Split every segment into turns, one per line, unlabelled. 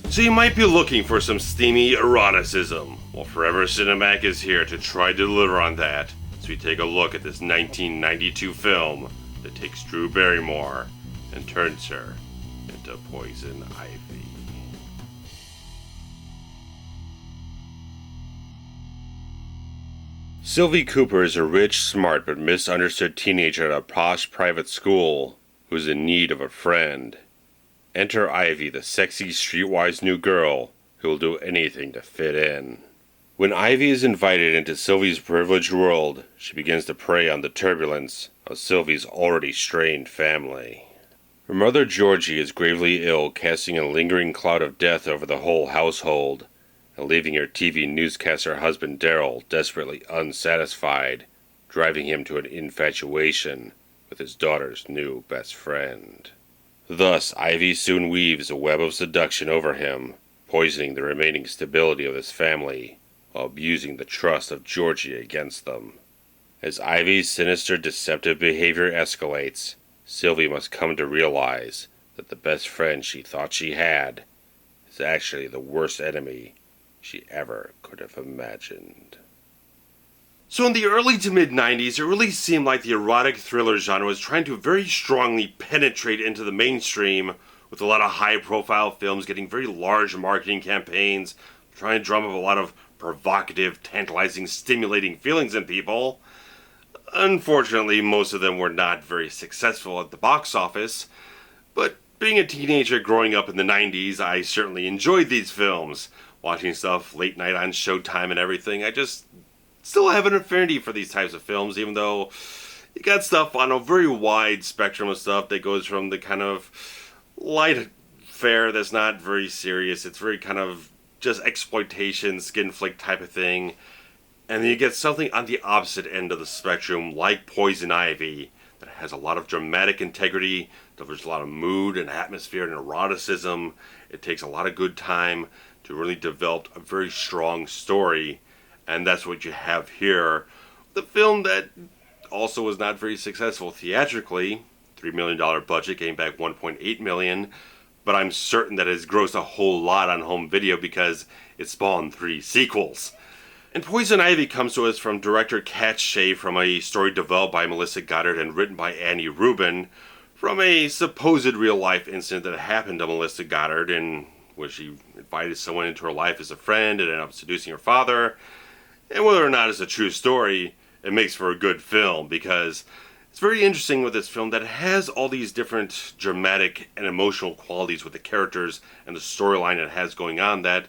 So you might be looking for some steamy eroticism. Well, Forever Cinemac is here to try to deliver on that. So we take a look at this 1992 film that takes Drew Barrymore and turns her into Poison Ivy. Sylvie Cooper is a rich, smart, but misunderstood teenager at a posh private school who's in need of a friend. Enter Ivy, the sexy, streetwise new girl who will do anything to fit in. When Ivy is invited into Sylvie's privileged world, she begins to prey on the turbulence of Sylvie's already strained family. Her mother Georgie is gravely ill, casting a lingering cloud of death over the whole household, and leaving her TV newscaster husband Daryl desperately unsatisfied, driving him to an infatuation with his daughter's new best friend. Thus, Ivy soon weaves a web of seduction over him, poisoning the remaining stability of his family, while abusing the trust of Georgie against them. As Ivy's sinister, deceptive behavior escalates, Sylvie must come to realize that the best friend she thought she had is actually the worst enemy she ever could have imagined. So in the early to mid-90s, it really seemed like the erotic thriller genre was trying to very strongly penetrate into the mainstream, with a lot of high-profile films getting very large marketing campaigns, trying to drum up a lot of provocative, tantalizing, stimulating feelings in people. Unfortunately, most of them were not very successful at the box office, but being a teenager growing up in the 90s, I certainly enjoyed these films. Watching stuff late night on Showtime and everything, I just still have an affinity for these types of films, even though you got stuff on a very wide spectrum of stuff that goes from the kind of light fare that's not very serious, it's very kind of just exploitation, skin flick type of thing, and then you get something on the opposite end of the spectrum, like Poison Ivy, that has a lot of dramatic integrity, delivers a lot of mood and atmosphere and eroticism. It takes a lot of good time to really develop a very strong story, and that's what you have here. The film that also was not very successful theatrically, $3 million budget, came back $1.8 million, but I'm certain that it has grossed a whole lot on home video because it spawned 3 sequels. And Poison Ivy comes to us from director Katt Shea, from a story developed by Melissa Goddard and written by Ruben, from a supposed real-life incident that happened to Melissa Goddard, in which she invited someone into her life as a friend and ended up seducing her father. And whether or not it's a true story, it makes for a good film, because it's very interesting with this film that it has all these different dramatic and emotional qualities with the characters and the storyline it has going on, that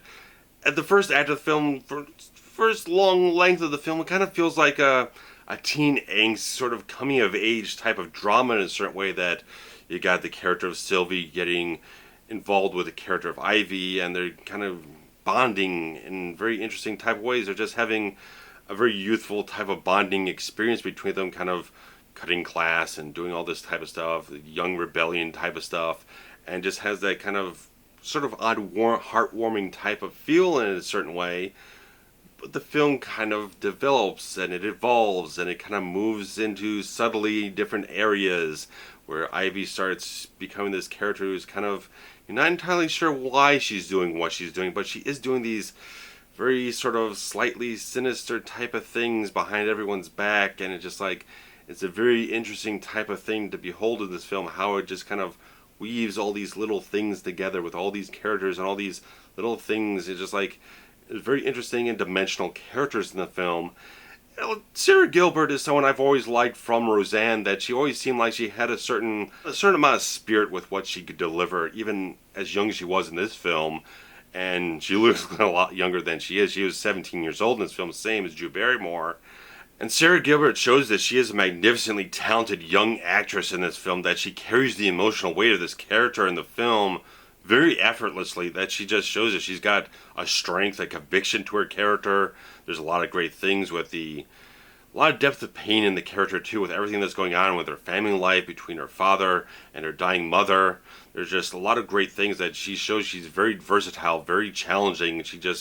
at the first act of the film, for first long length of the film, it kind of feels like a teen angst, sort of coming of age type of drama in a certain way, that you got the character of Sylvie getting involved with the character of Ivy, and they're kind of bonding in very interesting type of ways. They're just having a very youthful type of bonding experience between them, kind of cutting class and doing all this type of stuff, young rebellion type of stuff, and just has that kind of sort of odd, heartwarming type of feel in a certain way. But the film kind of develops and it evolves and it kind of moves into subtly different areas where Ivy starts becoming this character who's kind of, you're not entirely sure why she's doing what she's doing, but she is doing these very sort of slightly sinister type of things behind everyone's back, and it's a very interesting type of thing to behold in this film, how it just kind of weaves all these little things together with all these characters and all these little things. It's very interesting and dimensional characters in the film. Sara Gilbert is someone I've always liked from Roseanne, that she always seemed like she had a certain amount of spirit with what she could deliver, even as young as she was in this film. And she looks a lot younger than she is. She was 17 years old in this film, same as Drew Barrymore. And Sara Gilbert shows that she is a magnificently talented young actress in this film, that she carries the emotional weight of this character in the film very effortlessly, that she just shows that she's got a strength, a conviction to her character. There's a lot of great things with a lot of depth of pain in the character too, with everything that's going on with her family life, between her father and her dying mother. There's just a lot of great things that she shows. She's very versatile, very challenging. A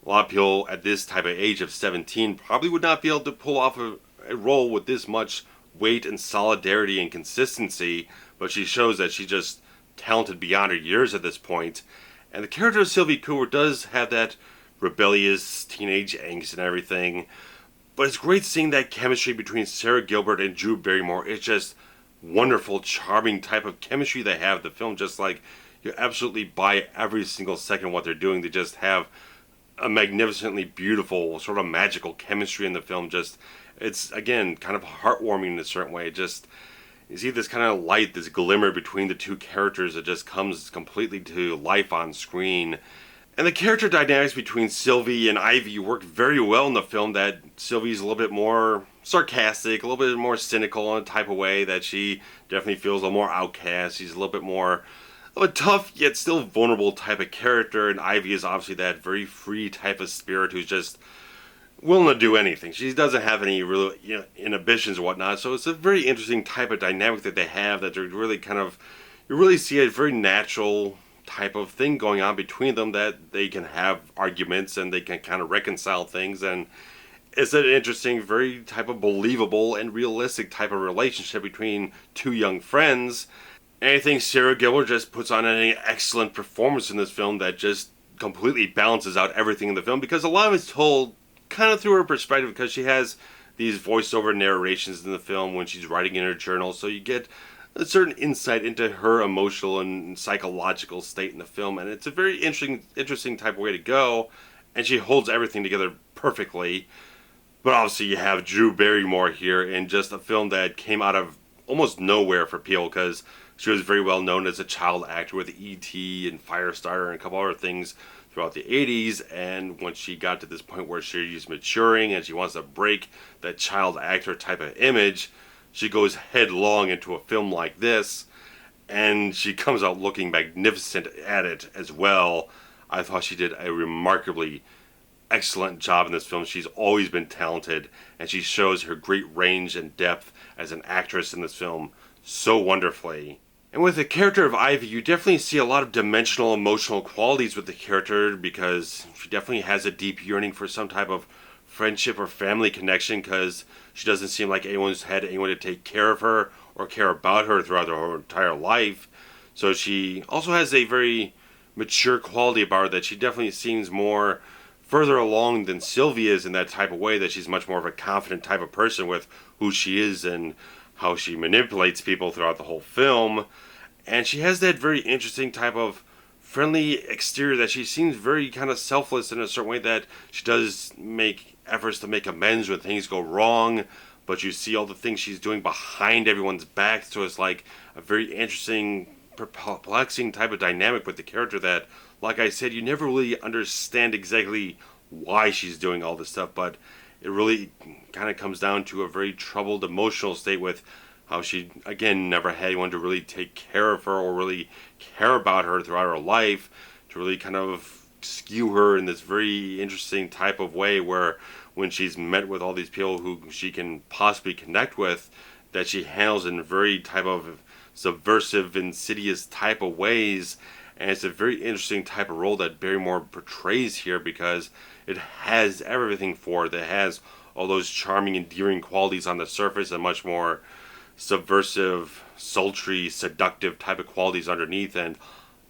lot of people at this type of age of 17 probably would not be able to pull off a role with this much weight and solidarity and consistency, but she shows that she's just talented beyond her years at this point. And the character of Sylvie Cooper does have that rebellious teenage angst and everything. But it's great seeing that chemistry between Sarah Gilbert and Drew Barrymore. It's just wonderful, charming type of chemistry they have. The film just like, you absolutely buy every single second what they're doing. They just have a magnificently beautiful, sort of magical chemistry in the film. Just, it's, again, kind of heartwarming in a certain way. Just, you see this kind of light, this glimmer between the two characters that just comes completely to life on screen. And the character dynamics between Sylvie and Ivy work very well in the film. That Sylvie's a little bit more sarcastic, a little bit more cynical in a type of way, that she definitely feels a little more outcast. She's a little bit more of a tough yet still vulnerable type of character, and Ivy is obviously that very free type of spirit who's just willing to do anything. She doesn't have any real inhibitions or whatnot, so it's a very interesting type of dynamic that they have, that they're really kind of, you really see a very natural type of thing going on between them, that they can have arguments and they can kind of reconcile things, and it's an interesting, very type of believable and realistic type of relationship between two young friends. And I think Sarah Gilbert just puts on an excellent performance in this film that just completely balances out everything in the film, because a lot of it's told kind of through her perspective, because she has these voiceover narrations in the film when she's writing in her journal, so you get a certain insight into her emotional and psychological state in the film, and it's a very interesting type of way to go, and she holds everything together perfectly. But obviously you have Drew Barrymore here in just a film that came out of almost nowhere for people, because she was very well known as a child actor with E.T. and Firestarter and a couple other things throughout the 80s, and when she got to this point where she's maturing and she wants to break that child actor type of image, she goes headlong into a film like this, and she comes out looking magnificent at it as well. I thought she did a remarkably excellent job in this film. She's always been talented, and she shows her great range and depth as an actress in this film so wonderfully. And with the character of Ivy, you definitely see a lot of dimensional emotional qualities with the character, because she definitely has a deep yearning for some type of friendship or family connection, because she doesn't seem like anyone's had anyone to take care of her or care about her throughout her entire life. So she also has a very mature quality about her, that she definitely seems more further along than Sylvie is in that type of way, that she's much more of a confident type of person with who she is and how she manipulates people throughout the whole film. And she has that very interesting type of friendly exterior, that she seems very kind of selfless in a certain way, that she does make efforts to make amends when things go wrong, but you see all the things she's doing behind everyone's back, so it's like a very interesting, perplexing type of dynamic with the character that, like I said, you never really understand exactly why she's doing all this stuff, but it really kind of comes down to a very troubled emotional state with how she, again, never had anyone to really take care of her or really care about her throughout her life, to really kind of skew her in this very interesting type of way, where when she's met with all these people who she can possibly connect with, that she handles in very type of subversive, insidious type of ways. And it's a very interesting type of role that Barrymore portrays here, because it has everything for it. It has all those charming, endearing qualities on the surface, and much more subversive, sultry, seductive type of qualities underneath, and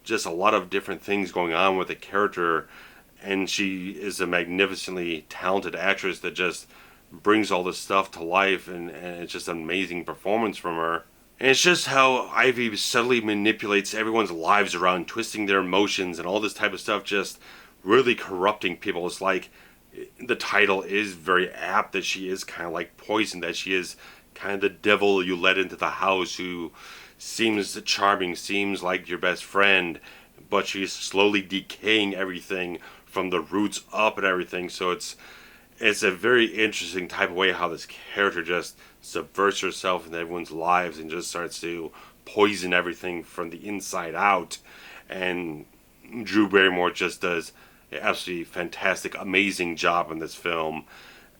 just a lot of different things going on with the character. And she is a magnificently talented actress that just brings all this stuff to life, and it's just an amazing performance from her. And it's just how Ivy subtly manipulates everyone's lives around, twisting their emotions and all this type of stuff, just really corrupting people. It's like, the title is very apt, that she is kind of like poison, that she is kind of the devil you let into the house, who seems charming, seems like your best friend, but she's slowly decaying everything from the roots up and everything. So it's a very interesting type of way how this character just subverts herself into everyone's lives and just starts to poison everything from the inside out. And Drew Barrymore just does an absolutely fantastic, amazing job in this film.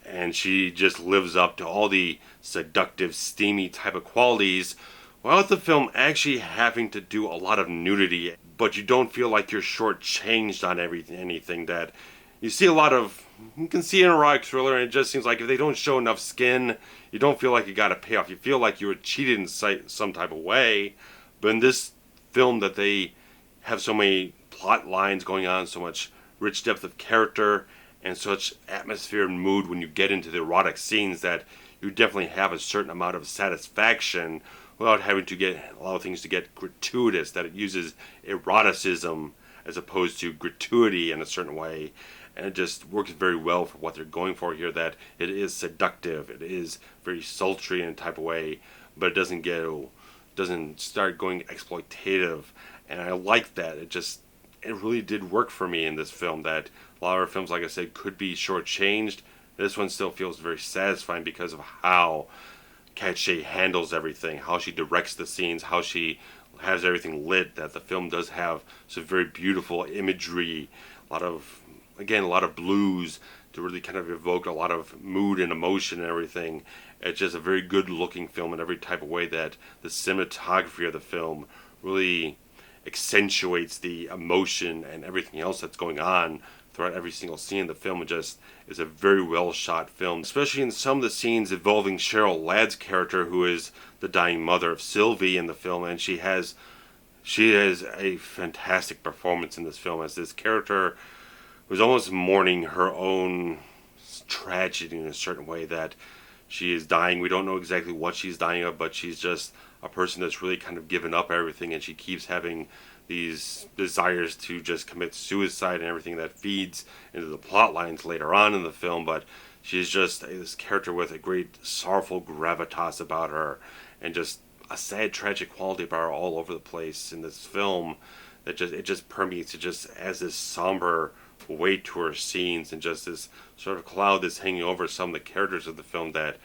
And she just lives up to all the seductive, steamy type of qualities, while the film actually having to do a lot of nudity. But you don't feel like you're shortchanged on anything. That you see a lot of, you can see in a erotic thriller, and it just seems like if they don't show enough skin, you don't feel like you got a payoff. You feel like you were cheated in some type of way. But in this film, that they have so many plot lines going on, so much rich depth of character, and such atmosphere and mood when you get into the erotic scenes that you definitely have a certain amount of satisfaction without having to allow things to get gratuitous, that it uses eroticism as opposed to gratuity in a certain way. And it just works very well for what they're going for here, that it is seductive, it is very sultry in a type of way, but it doesn't start going exploitative. And I like that. It really did work for me in this film, that a lot of our films, like I said, could be shortchanged. This one still feels very satisfying because of how Katt handles everything, how she directs the scenes, how she has everything lit, that the film does have some very beautiful imagery, a lot of blues to really kind of evoke a lot of mood and emotion and everything. It's just a very good looking film in every type of way, that the cinematography of the film really accentuates the emotion and everything else that's going on throughout every single scene in the film. It just is a very well shot film, especially in some of the scenes involving Cheryl Ladd's character, who is the dying mother of Sylvie in the film, and she has a fantastic performance in this film, as this character was almost mourning her own tragedy in a certain way, that she is dying. We don't know exactly what she's dying of, but she's just a person that's really kind of given up everything, and she keeps having these desires to just commit suicide and everything that feeds into the plot lines later on in the film. But she's just this character with a great sorrowful gravitas about her, and just a sad tragic quality about her all over the place in this film, that it just permeates. It just has this somber weight to her scenes, and just this sort of cloud that's hanging over some of the characters of the film, that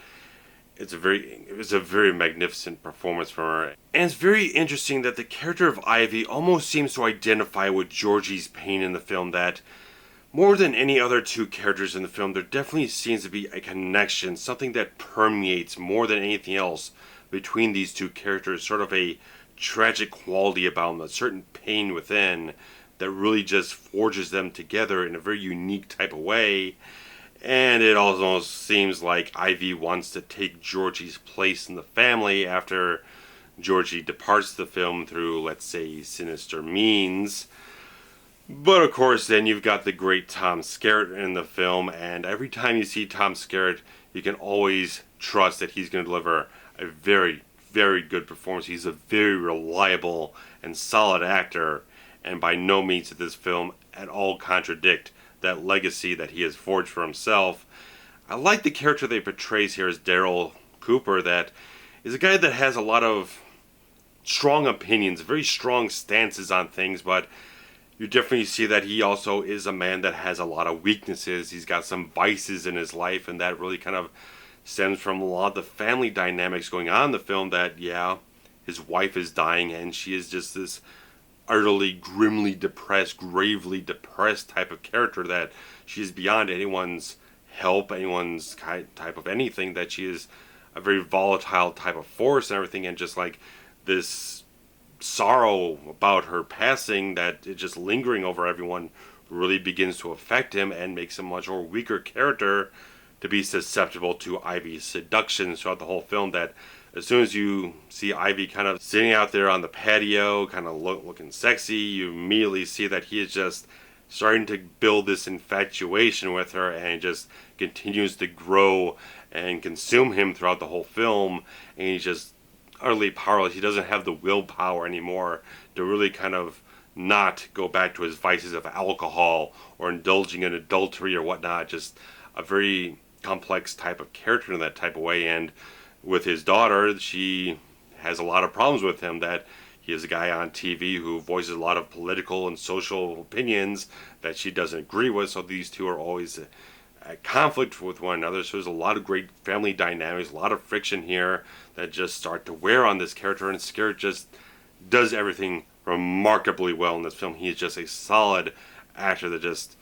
it was a very magnificent performance from her. And it's very interesting that the character of Ivy almost seems to identify with Georgie's pain in the film, that more than any other two characters in the film, there definitely seems to be a connection, something that permeates more than anything else between these two characters, sort of a tragic quality about them, a certain pain within that really just forges them together in a very unique type of way. And it almost seems like Ivy wants to take Georgie's place in the family after Georgie departs the film through, let's say, sinister means. But of course, then you've got the great Tom Skerritt in the film, and every time you see Tom Skerritt, you can always trust that he's going to deliver a very, very good performance. He's a very reliable and solid actor, and by no means did this film at all contradict that legacy that he has forged for himself. I like the character they portrays here as Daryl Cooper, that is a guy that has a lot of strong opinions, very strong stances on things, but you definitely see that he also is a man that has a lot of weaknesses. He's got some vices in his life, and that really kind of stems from a lot of the family dynamics going on in the film, that, yeah, his wife is dying, and she is just this utterly grimly depressed, gravely depressed type of character, that she is beyond anyone's help, anyone's type of anything, that she is a very volatile type of force and everything, and just like this sorrow about her passing that is just lingering over everyone really begins to affect him and makes him a much more weaker character to be susceptible to Ivy's seductions throughout the whole film. That as soon as you see Ivy kind of sitting out there on the patio, kind of looking sexy, you immediately see that he is just starting to build this infatuation with her, and it just continues to grow and consume him throughout the whole film, and he's just utterly powerless. He doesn't have the willpower anymore to really kind of not go back to his vices of alcohol or indulging in adultery or whatnot. Just a very complex type of character in that type of way. And with his daughter, she has a lot of problems with him, that he is a guy on TV who voices a lot of political and social opinions that she doesn't agree with, so these two are always at conflict with one another. So there's a lot of great family dynamics, a lot of friction here that just start to wear on this character, and Skerritt just does everything remarkably well in this film. He is just a solid actor that just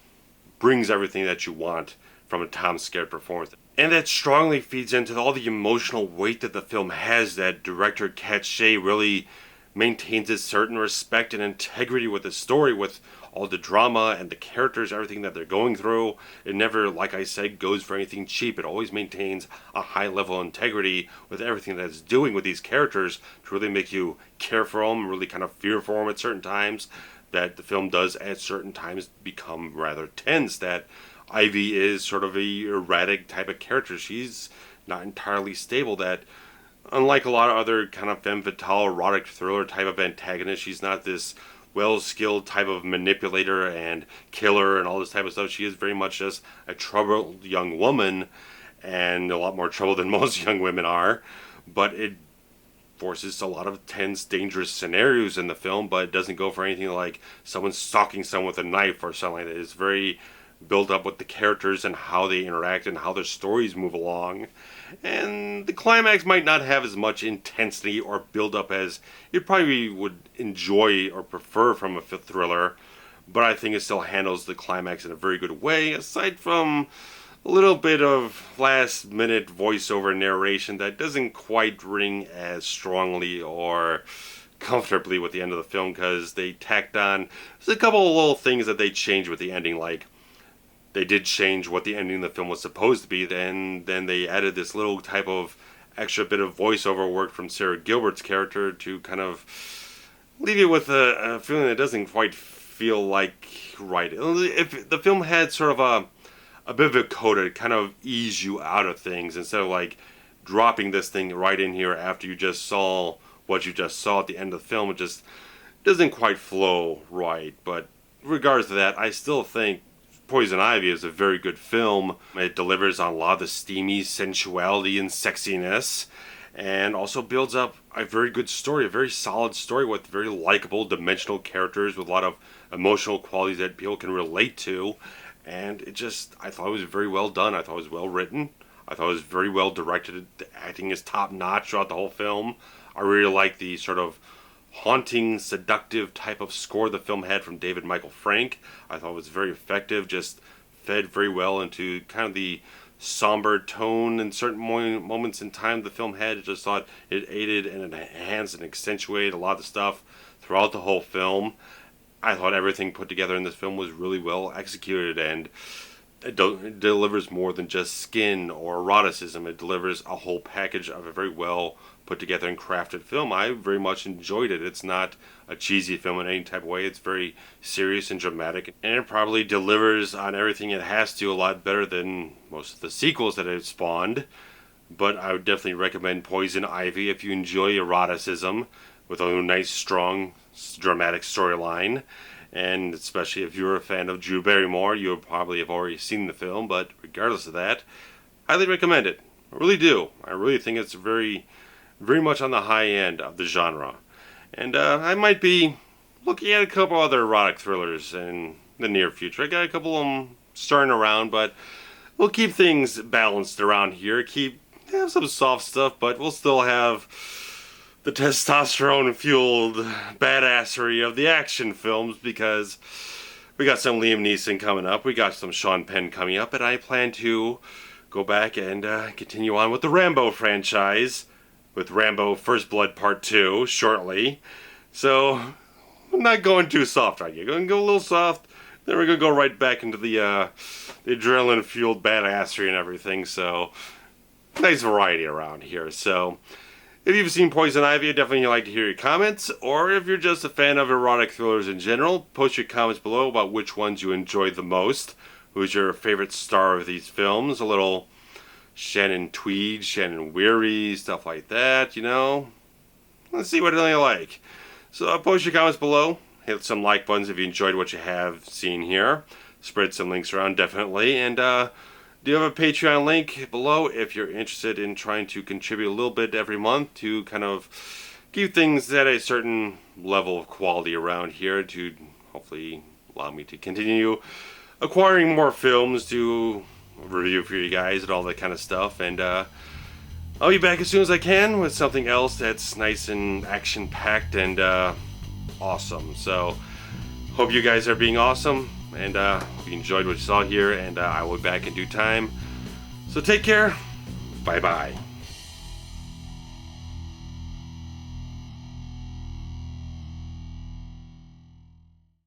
brings everything that you want from a Tom Skerritt performance. And that strongly feeds into all the emotional weight that the film has, that director Katt really maintains a certain respect and integrity with the story, with all the drama and the characters, everything that they're going through. It never, like I said, goes for anything cheap. It always maintains a high level of integrity with everything that it's doing with these characters to really make you care for them, really kind of fear for them at certain times. that the film does at certain times become rather tense, that Ivy is sort of a erratic type of character. She's not entirely stable, that unlike a lot of other kind of femme fatale erotic thriller type of antagonists, she's not this well-skilled type of manipulator and killer and all this type of stuff. She is very much just a troubled young woman, and a lot more trouble than most young women are, but it forces a lot of tense, dangerous scenarios in the film, but it doesn't go for anything like someone stalking someone with a knife or something like that. It's very built up with the characters and how they interact and how their stories move along. And the climax might not have as much intensity or build up as you probably would enjoy or prefer from a thriller, but I think it still handles the climax in a very good way, aside from a little bit of last minute voiceover narration that doesn't quite ring as strongly or comfortably with the end of the film, because they tacked on, there's a couple of little things that they changed with the ending, like they did change what the ending of the film was supposed to be, then they added this little type of extra bit of voiceover work from Sarah Gilbert's character to kind of leave you with a feeling that doesn't quite feel like right. If the film had sort of a bit of a coda to kind of ease you out of things, instead of like dropping this thing right in here after you just saw what you just saw at the end of the film, it just doesn't quite flow right. But regardless of that, I still think Poison Ivy is a very good film. It delivers on a lot of the steamy sensuality and sexiness, and also builds up a very good story, a very solid story with very likable, dimensional characters with a lot of emotional qualities that people can relate to. And I thought it was very well done. I thought it was well written. I thought it was very well directed. The acting is top notch throughout the whole film. I really like the sort of haunting, seductive type of score the film had from David Michael Frank. I thought it was very effective, just fed very well into kind of the somber tone in certain moments in time the film had. I just thought it aided and enhanced and accentuated a lot of the stuff throughout the whole film. I thought everything put together in this film was really well executed, and it delivers more than just skin or eroticism. It delivers a whole package of a very well put together and crafted film. I very much enjoyed it. It's not a cheesy film in any type of way. It's very serious and dramatic, and it probably delivers on everything it has to a lot better than most of the sequels that it spawned. But I would definitely recommend Poison Ivy if you enjoy eroticism with a nice, strong, dramatic storyline. And especially if you're a fan of Drew Barrymore, you'll probably have already seen the film, but regardless of that, highly recommend it. I really do. I really think it's very much on the high end of the genre. And I might be looking at a couple other erotic thrillers in the near future. I got a couple of them starting around, but we'll keep things balanced around here. Have some soft stuff, but we'll still have the testosterone-fueled badassery of the action films, because we got some Liam Neeson coming up, we got some Sean Penn coming up, and I plan to go back and continue on with the Rambo franchise, with Rambo First Blood Part 2 shortly. So, I'm not going too soft on you. Going to go a little soft, then we're going to go right back into the adrenaline-fueled badassery and everything, so nice variety around here. So, if you've seen Poison Ivy, I'd definitely like to hear your comments, or if you're just a fan of erotic thrillers in general, post your comments below about which ones you enjoyed the most. Who's your favorite star of these films? A little Shannon Tweed, Shannon Weary, stuff like that, you know? Let's see what you like. So post your comments below, hit some like buttons if you enjoyed what you have seen here. Spread some links around, definitely, and do you have a Patreon link below if you're interested in trying to contribute a little bit every month to kind of keep things at a certain level of quality around here, to hopefully allow me to continue acquiring more films to review for you guys and all that kind of stuff. And I'll be back as soon as I can with something else that's nice and action-packed and awesome. So hope you guys are being awesome, and hope you enjoyed what you saw here, and I will be back in due time. So take care. Bye-bye.